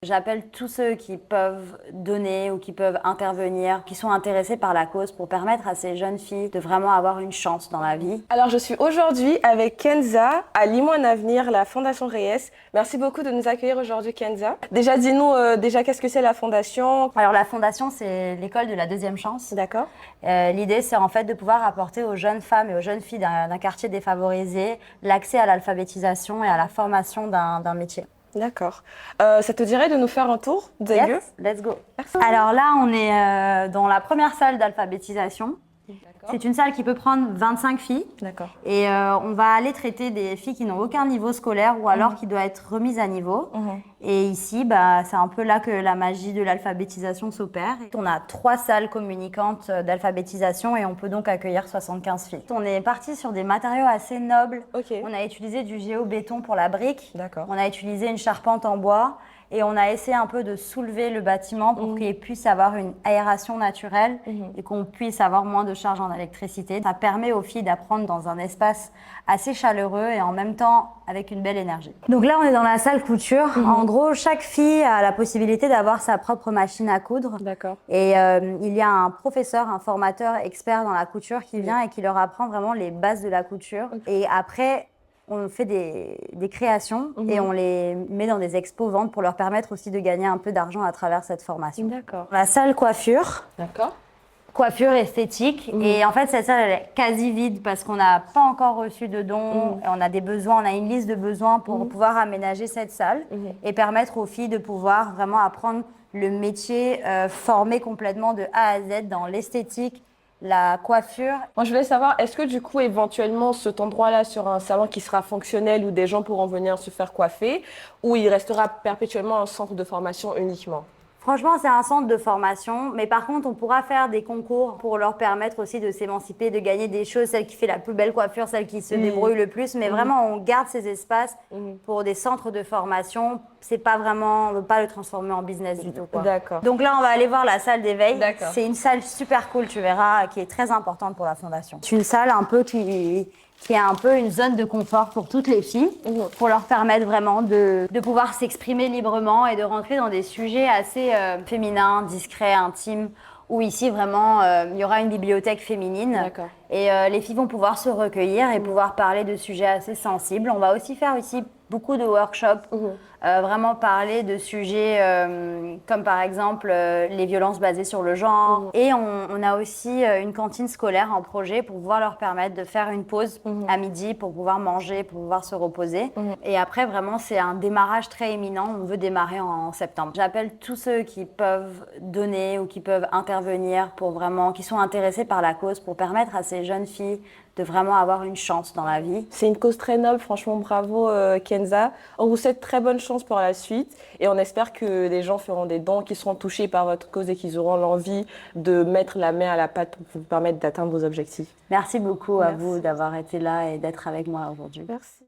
J'appelle tous ceux qui peuvent donner ou qui peuvent intervenir, qui sont intéressés par la cause pour permettre à ces jeunes filles de vraiment avoir une chance dans la vie. Alors, je suis aujourd'hui avec Kenza à Limoine Avenir, la Fondation Reyes. Merci beaucoup de nous accueillir aujourd'hui, Kenza. Déjà, dis-nous qu'est-ce que c'est la Fondation? Alors la fondation, c'est l'école de la deuxième chance. D'accord. L'idée, c'est en fait de pouvoir apporter aux jeunes femmes et aux jeunes filles d'un quartier défavorisé l'accès à l'alphabétisation et à la formation d'un métier. D'accord. Ça te dirait de nous faire un tour des lieux? Yes, let's go. Merci. Alors là, on est dans la première salle d'alphabétisation. D'accord. C'est une salle qui peut prendre 25 filles. D'accord. Et on va aller traiter des filles qui n'ont aucun niveau scolaire ou alors qui doivent être remises à niveau. Et ici, c'est un peu là que la magie de l'alphabétisation s'opère. On a 3 salles communicantes d'alphabétisation et on peut donc accueillir 75 filles. On est parti sur des matériaux assez nobles. Ok. On a utilisé du géobéton pour la brique. D'accord. On a utilisé une charpente en bois. Et on a essayé un peu de soulever le bâtiment pour qu'il puisse avoir une aération naturelle et qu'on puisse avoir moins de charge en électricité. Ça permet aux filles d'apprendre dans un espace assez chaleureux et en même temps avec une belle énergie. Donc là, on est dans la salle couture. En gros, chaque fille a la possibilité d'avoir sa propre machine à coudre. D'accord. Et il y a un professeur, un formateur expert dans la couture qui vient et qui leur apprend vraiment les bases de la couture. Et après, on fait des créations et on les met dans des expos-ventes pour leur permettre aussi de gagner un peu d'argent à travers cette formation. D'accord. La salle coiffure, D'accord. coiffure esthétique. Et en fait, cette salle, elle est quasi vide parce qu'on n'a pas encore reçu de dons. Et on a des besoins, on a une liste de besoins pour pouvoir aménager cette salle et permettre aux filles de pouvoir vraiment apprendre le métier formé complètement de A à Z dans l'esthétique, la coiffure. Moi, je voulais savoir, est-ce que du coup, éventuellement, cet endroit-là sera un salon qui sera fonctionnel où des gens pourront venir se faire coiffer, ou il restera perpétuellement un centre de formation uniquement? Franchement, c'est un centre de formation, mais par contre, on pourra faire des concours pour leur permettre aussi de s'émanciper, de gagner des choses, celle qui fait la plus belle coiffure, celle qui se débrouille le plus. Mais vraiment, on garde ces espaces pour des centres de formation. C'est pas vraiment, on veut pas le transformer en business du tout, quoi. D'accord. Donc là, on va aller voir la salle d'éveil. D'accord. C'est une salle super cool, tu verras, qui est très importante pour la fondation. C'est une salle un peu qui est un peu une zone de confort pour toutes les filles, pour leur permettre vraiment de pouvoir s'exprimer librement et de rentrer dans des sujets assez féminins, discrets, intimes, où ici vraiment il y aura une bibliothèque féminine. D'accord. Et les filles vont pouvoir se recueillir et pouvoir parler de sujets assez sensibles. On va aussi faire ici beaucoup de workshops, vraiment parler de sujets comme par exemple les violences basées sur le genre. Et on a aussi une cantine scolaire en projet pour pouvoir leur permettre de faire une pause à midi pour pouvoir manger, pour pouvoir se reposer. Et après, vraiment, c'est un démarrage très imminent. On veut démarrer en septembre. J'appelle tous ceux qui peuvent donner ou qui peuvent intervenir pour vraiment, qui sont intéressés par la cause pour permettre à ces jeunes filles de vraiment avoir une chance dans la vie. C'est une cause très noble, franchement, bravo Kenza. On vous souhaite très bonne chance pour la suite et on espère que les gens feront des dons, qui seront touchés par votre cause et qu'ils auront l'envie de mettre la main à la pâte pour vous permettre d'atteindre vos objectifs. Merci beaucoup à vous d'avoir été là et d'être avec moi aujourd'hui. Merci.